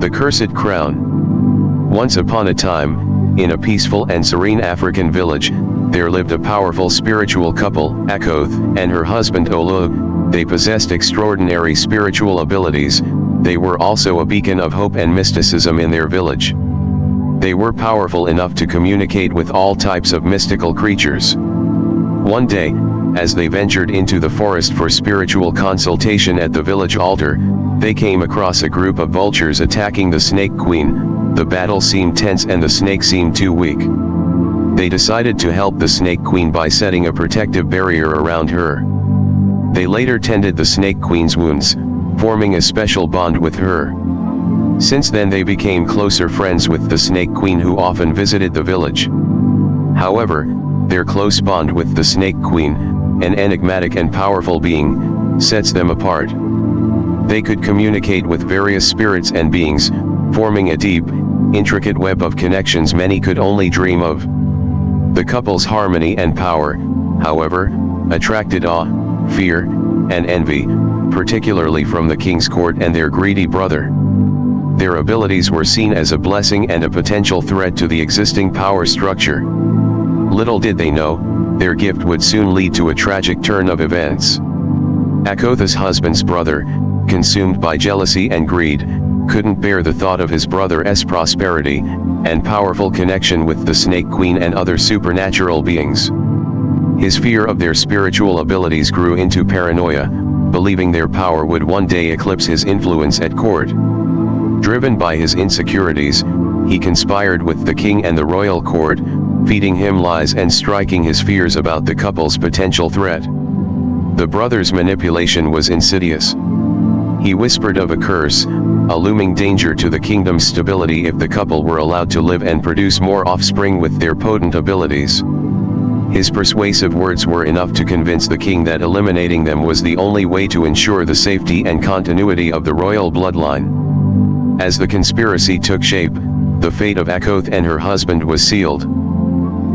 The Cursed Crown. Once upon a time, in a peaceful and serene African village, there lived a powerful spiritual couple, Akoth and her husband Olug. They possessed extraordinary spiritual abilities. They were also a beacon of hope and mysticism in their village. They were powerful enough to communicate with all types of mystical creatures. One day, as they ventured into the forest for spiritual consultation at the village altar, they came across a group of vultures attacking the Snake Queen. The battle seemed tense and the snake seemed too weak. They decided to help the Snake Queen by setting a protective barrier around her. They later tended the Snake Queen's wounds, forming a special bond with her. Since then they became closer friends with the Snake Queen, who often visited the village. However, their close bond with the Snake Queen, an enigmatic and powerful being, sets them apart. They could communicate with various spirits and beings, forming a deep, intricate web of connections many could only dream of. The couple's harmony and power, however, attracted awe, fear, and envy, particularly from the king's court and their greedy brother. Their abilities were seen as a blessing and a potential threat to the existing power structure. Little did they know, their gift would soon lead to a tragic turn of events. Akoth's husband's brother, consumed by jealousy and greed, couldn't bear the thought of his brother's prosperity and powerful connection with the Snake Queen and other supernatural beings. His fear of their spiritual abilities grew into paranoia, believing their power would one day eclipse his influence at court. Driven by his insecurities, he conspired with the king and the royal court, feeding him lies and striking his fears about the couple's potential threat. The brother's manipulation was insidious. He whispered of a curse, a looming danger to the kingdom's stability if the couple were allowed to live and produce more offspring with their potent abilities. His persuasive words were enough to convince the king that eliminating them was the only way to ensure the safety and continuity of the royal bloodline. As the conspiracy took shape, the fate of Akoth and her husband was sealed.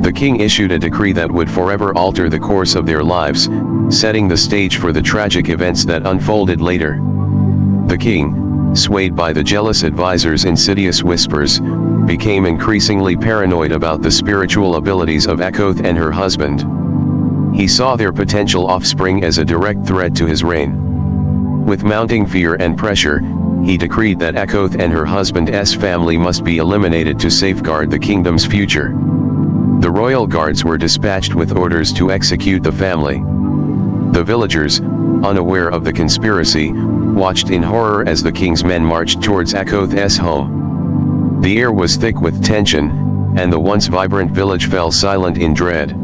The king issued a decree that would forever alter the course of their lives, setting the stage for the tragic events that unfolded later. The king, swayed by the jealous advisor's insidious whispers, became increasingly paranoid about the spiritual abilities of Akoth and her husband. He saw their potential offspring as a direct threat to his reign. With mounting fear and pressure, he decreed that Akoth and her husband's family must be eliminated to safeguard the kingdom's future. The royal guards were dispatched with orders to execute the family. The villagers, unaware of the conspiracy, watched in horror as the king's men marched towards Akoth's home. The air was thick with tension, and the once vibrant village fell silent in dread.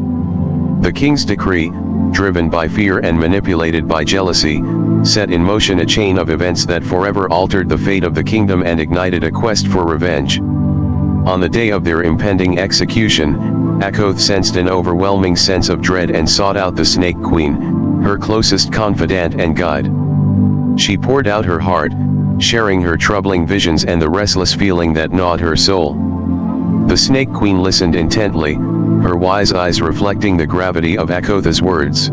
The king's decree, driven by fear and manipulated by jealousy, set in motion a chain of events that forever altered the fate of the kingdom and ignited a quest for revenge. On the day of their impending execution, Akoth sensed an overwhelming sense of dread and sought out the Snake Queen, her closest confidant and guide. She poured out her heart, sharing her troubling visions and the restless feeling that gnawed her soul. The Snake Queen listened intently, her wise eyes reflecting the gravity of Akoth's words.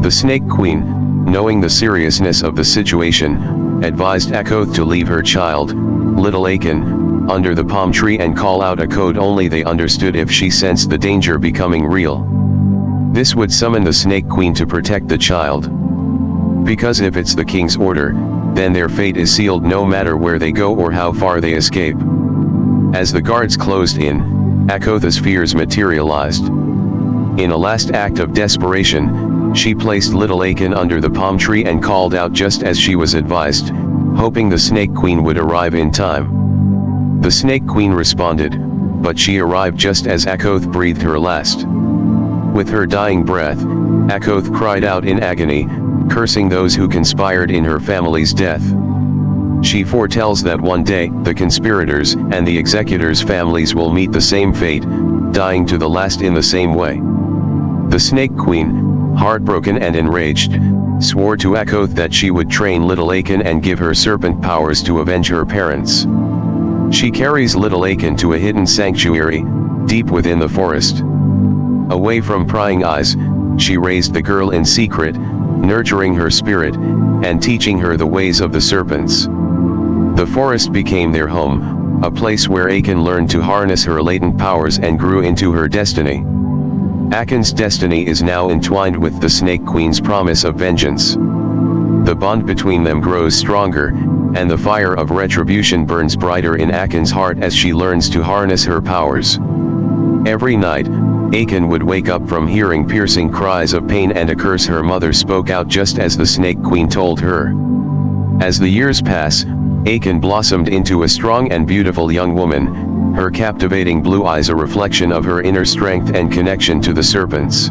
The Snake Queen, knowing the seriousness of the situation, advised Akoth to leave her child, little Akin, under the palm tree and call out a code only they understood if she sensed the danger becoming real. This would summon the Snake Queen to protect the child. Because if it's the king's order, then their fate is sealed no matter where they go or how far they escape. As the guards closed in, Akoth's fears materialized. In a last act of desperation, she placed little Akin under the palm tree and called out just as she was advised, hoping the Snake Queen would arrive in time. The Snake Queen responded, but she arrived just as Akoth breathed her last. With her dying breath, Akoth cried out in agony, cursing those who conspired in her family's death. She foretells that one day, the conspirators and the executors' families will meet the same fate, dying to the last in the same way. The Snake Queen, heartbroken and enraged, swore to Akoth that she would train little Akin and give her serpent powers to avenge her parents. She carries little Akin to a hidden sanctuary, deep within the forest. Away from prying eyes, she raised the girl in secret, nurturing her spirit, and teaching her the ways of the serpents. The forest became their home, a place where Akan learned to harness her latent powers and grew into her destiny. Akan's destiny is now entwined with the Snake Queen's promise of vengeance. The bond between them grows stronger, and the fire of retribution burns brighter in Akan's heart as she learns to harness her powers. Every night, Akan would wake up from hearing piercing cries of pain, and a curse her mother spoke out just as the Snake Queen told her. As the years pass, Akan blossomed into a strong and beautiful young woman, her captivating blue eyes a reflection of her inner strength and connection to the serpents.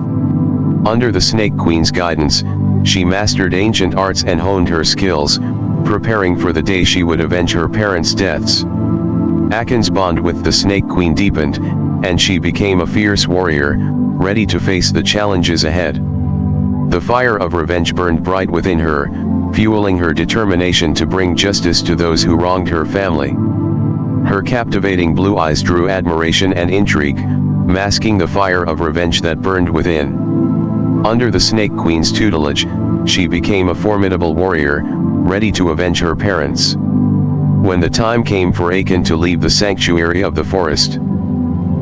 Under the Snake Queen's guidance, she mastered ancient arts and honed her skills, preparing for the day she would avenge her parents' deaths. Akan's bond with the Snake Queen deepened, and she became a fierce warrior, ready to face the challenges ahead. The fire of revenge burned bright within her, fueling her determination to bring justice to those who wronged her family. Her captivating blue eyes drew admiration and intrigue, masking the fire of revenge that burned within. Under the Snake Queen's tutelage, she became a formidable warrior, ready to avenge her parents. When the time came for Akan to leave the sanctuary of the forest,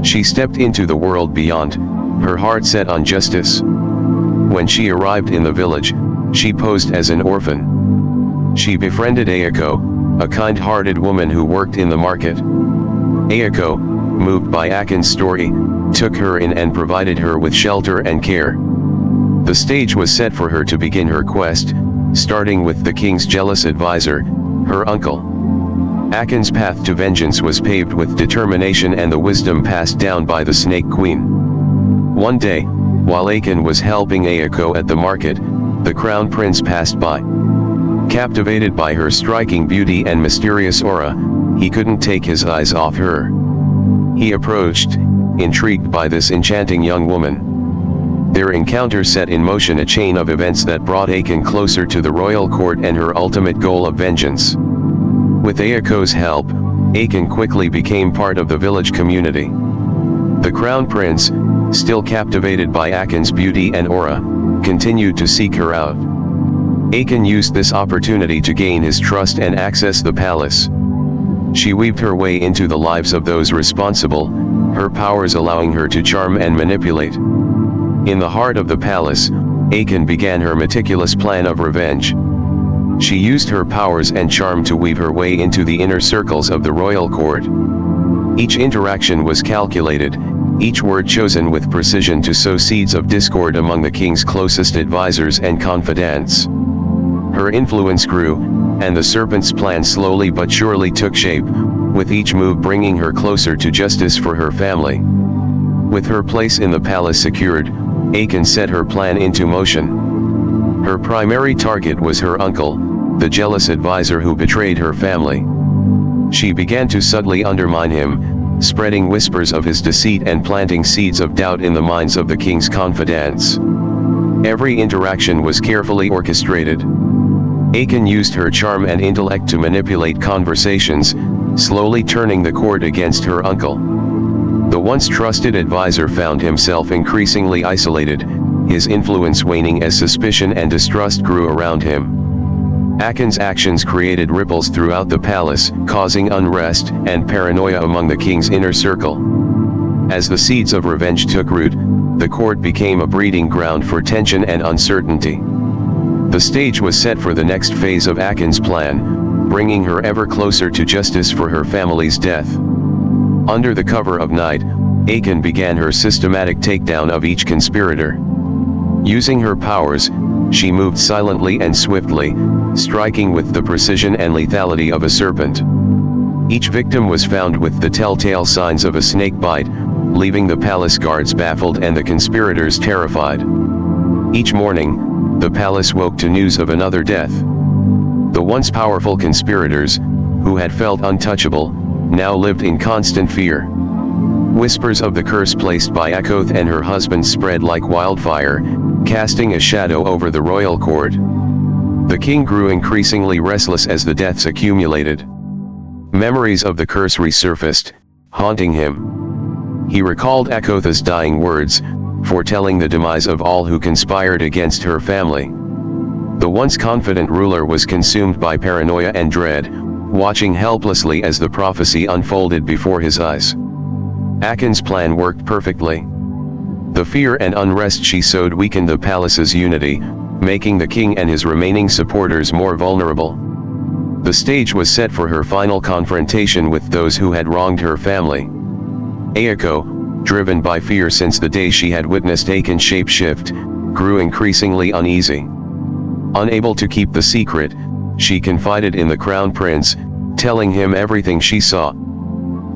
she stepped into the world beyond, her heart set on justice. When she arrived in the village, she posed as an orphan. She befriended Ayako, a kind-hearted woman who worked in the market. Ayako, moved by Akan's story, took her in and provided her with shelter and care. The stage was set for her to begin her quest, starting with the king's jealous advisor, her uncle. Akan's path to vengeance was paved with determination and the wisdom passed down by the Snake Queen. One day, while Akan was helping Ayako at the market, the crown prince passed by. Captivated by her striking beauty and mysterious aura, he couldn't take his eyes off her. He approached, intrigued by this enchanting young woman. Their encounter set in motion a chain of events that brought Akan closer to the royal court and her ultimate goal of vengeance. With Ayako's help, Akan quickly became part of the village community. The crown prince, still captivated by Akan's beauty and aura, continued to seek her out. Akan used this opportunity to gain his trust and access the palace. She weaved her way into the lives of those responsible, her powers allowing her to charm and manipulate. In the heart of the palace, Akan began her meticulous plan of revenge. She used her powers and charm to weave her way into the inner circles of the royal court. Each interaction was calculated, each word chosen with precision to sow seeds of discord among the king's closest advisors and confidants. Her influence grew, and the serpent's plan slowly but surely took shape, with each move bringing her closer to justice for her family. With her place in the palace secured, Akan set her plan into motion. Her primary target was her uncle, the jealous advisor who betrayed her family. She began to subtly undermine him, spreading whispers of his deceit and planting seeds of doubt in the minds of the king's confidants. Every interaction was carefully orchestrated. Akan used her charm and intellect to manipulate conversations, slowly turning the court against her uncle. The once trusted advisor found himself increasingly isolated, his influence waning as suspicion and distrust grew around him. Akan's actions created ripples throughout the palace, causing unrest and paranoia among the king's inner circle. As the seeds of revenge took root, the court became a breeding ground for tension and uncertainty. The stage was set for the next phase of Akan's plan, bringing her ever closer to justice for her family's death. Under the cover of night, Akan began her systematic takedown of each conspirator. Using her powers, she moved silently and swiftly, striking with the precision and lethality of a serpent. Each victim was found with the telltale signs of a snake bite, leaving the palace guards baffled and the conspirators terrified. Each morning, the palace woke to news of another death. The once powerful conspirators, who had felt untouchable, now lived in constant fear. Whispers of the curse placed by Akoth and her husband spread like wildfire, casting a shadow over the royal court. The king grew increasingly restless as the deaths accumulated. Memories of the curse resurfaced, haunting him. He recalled Akotha's dying words, foretelling the demise of all who conspired against her family. The once confident ruler was consumed by paranoia and dread, watching helplessly as the prophecy unfolded before his eyes. Akin's plan worked perfectly. The fear and unrest she sowed weakened the palace's unity, making the king and his remaining supporters more vulnerable. The stage was set for her final confrontation with those who had wronged her family. Ayako, driven by fear since the day she had witnessed Akin's shapeshift, grew increasingly uneasy. Unable to keep the secret, she confided in the crown prince, telling him everything she saw.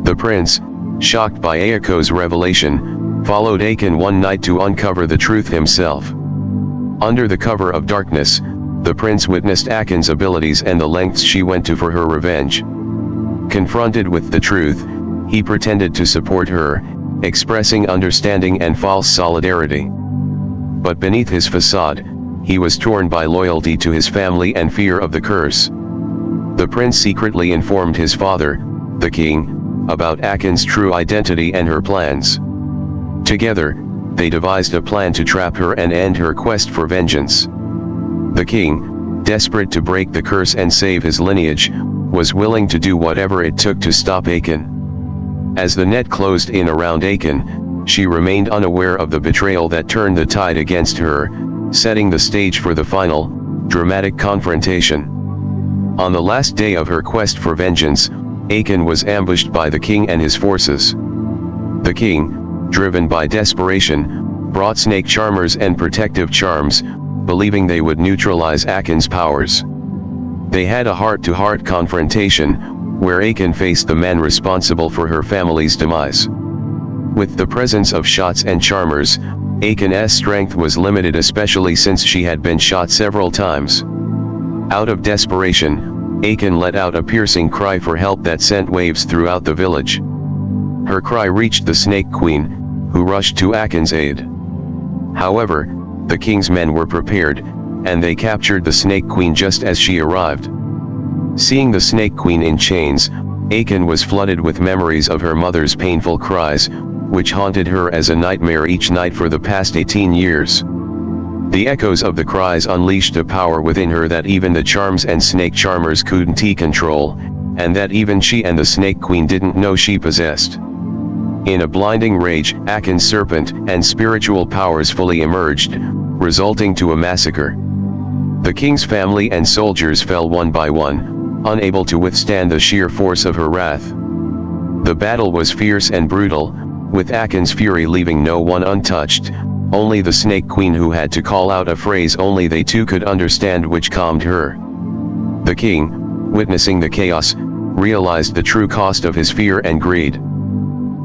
The prince, shocked by Ayako's revelation, followed Akin one night to uncover the truth himself. Under the cover of darkness, the prince witnessed Akin's abilities and the lengths she went to for her revenge. Confronted with the truth, he pretended to support her, expressing understanding and false solidarity. But beneath his facade, he was torn by loyalty to his family and fear of the curse. The prince secretly informed his father, the king, about Akin's true identity and her plans. Together, they devised a plan to trap her and end her quest for vengeance. The king, desperate to break the curse and save his lineage, was willing to do whatever it took to stop Akin. As the net closed in around Akin, she remained unaware of the betrayal that turned the tide against her, setting the stage for the final, dramatic confrontation. On the last day of her quest for vengeance, Akin was ambushed by the king and his forces. The king, driven by desperation, brought snake charmers and protective charms, believing they would neutralize Akin's powers. They had a heart-to-heart confrontation, where Akin faced the man responsible for her family's demise. With the presence of shots and charmers, Akin's strength was limited, especially since she had been shot several times. Out of desperation, Akin let out a piercing cry for help that sent waves throughout the village. Her cry reached the Snake Queen, who rushed to Akin's aid. However, the king's men were prepared, and they captured the Snake Queen just as she arrived. Seeing the Snake Queen in chains, Akin was flooded with memories of her mother's painful cries, which haunted her as a nightmare each night for the past 18 years. The echoes of the cries unleashed a power within her that even the charms and snake charmers couldn't control, and that even she and the Snake Queen didn't know she possessed. In a blinding rage, Akin's serpent and spiritual powers fully emerged, resulting to a massacre. The king's family and soldiers fell one by one, unable to withstand the sheer force of her wrath. The battle was fierce and brutal, with Akin's fury leaving no one untouched, only the Snake Queen, who had to call out a phrase only they two could understand, which calmed her. The king, witnessing the chaos, realized the true cost of his fear and greed.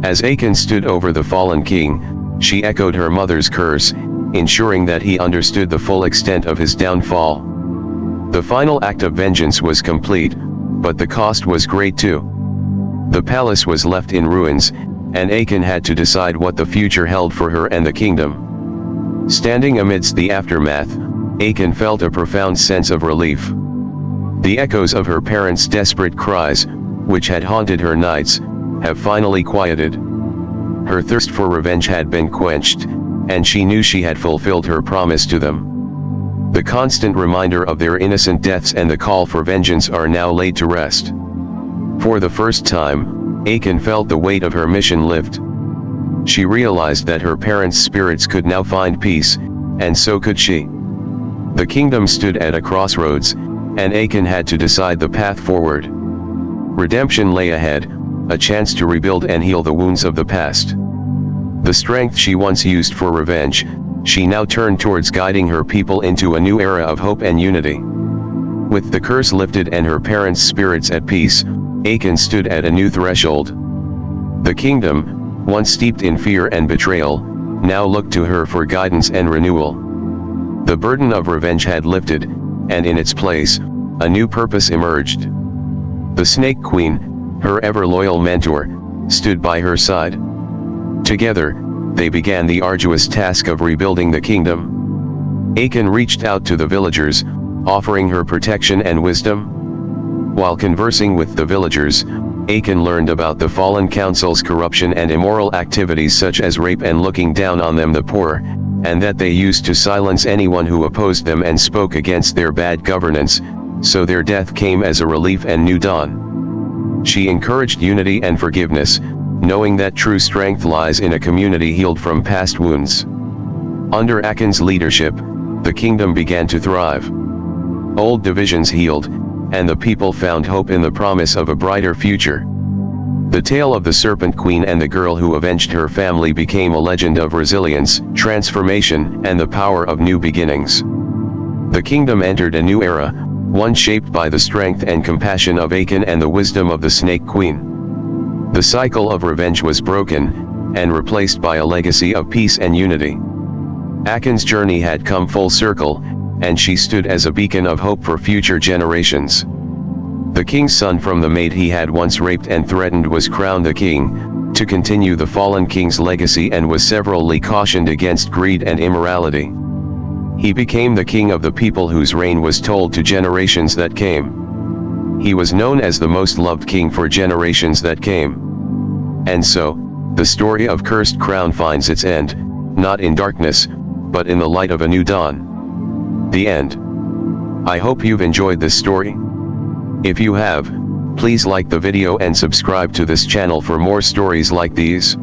As Akin stood over the fallen king, she echoed her mother's curse, ensuring that he understood the full extent of his downfall. The final act of vengeance was complete, but the cost was great too. The palace was left in ruins, and Akin had to decide what the future held for her and the kingdom. Standing amidst the aftermath, Akin felt a profound sense of relief. The echoes of her parents' desperate cries, which had haunted her nights, have finally quieted. Her thirst for revenge had been quenched, and she knew she had fulfilled her promise to them. The constant reminder of their innocent deaths and the call for vengeance are now laid to rest. For the first time, Akin felt the weight of her mission lift. She realized that her parents' spirits could now find peace, and so could she. The kingdom stood at a crossroads, and Akin had to decide the path forward. Redemption lay ahead, a chance to rebuild and heal the wounds of the past. The strength she once used for revenge, she now turned towards guiding her people into a new era of hope and unity. With the curse lifted and her parents' spirits at peace, Akin stood at a new threshold. The kingdom, once steeped in fear and betrayal, now looked to her for guidance and renewal. The burden of revenge had lifted, and in its place, a new purpose emerged. The Snake Queen, her ever-loyal mentor, stood by her side. Together, they began the arduous task of rebuilding the kingdom. Akin reached out to the villagers, offering her protection and wisdom. While conversing with the villagers, Akin learned about the fallen council's corruption and immoral activities such as rape and looking down on them, the poor, and that they used to silence anyone who opposed them and spoke against their bad governance, so their death came as a relief and new dawn. She encouraged unity and forgiveness, knowing that true strength lies in a community healed from past wounds. Under Akin's leadership, the kingdom began to thrive. Old divisions healed, and the people found hope in the promise of a brighter future. The tale of the Serpent Queen and the girl who avenged her family became a legend of resilience, transformation, and the power of new beginnings. The kingdom entered a new era, one shaped by the strength and compassion of Akin and the wisdom of the Snake Queen. The cycle of revenge was broken, and replaced by a legacy of peace and unity. Akin's journey had come full circle, and she stood as a beacon of hope for future generations. The king's son from the maid he had once raped and threatened was crowned the king, to continue the fallen king's legacy, and was severally cautioned against greed and immorality. He became the king of the people whose reign was told to generations that came. He was known as the most loved king for generations that came. And so, the story of Cursed Crown finds its end, not in darkness, but in the light of a new dawn. The end. I hope you've enjoyed this story. If you have, please like the video and subscribe to this channel for more stories like these.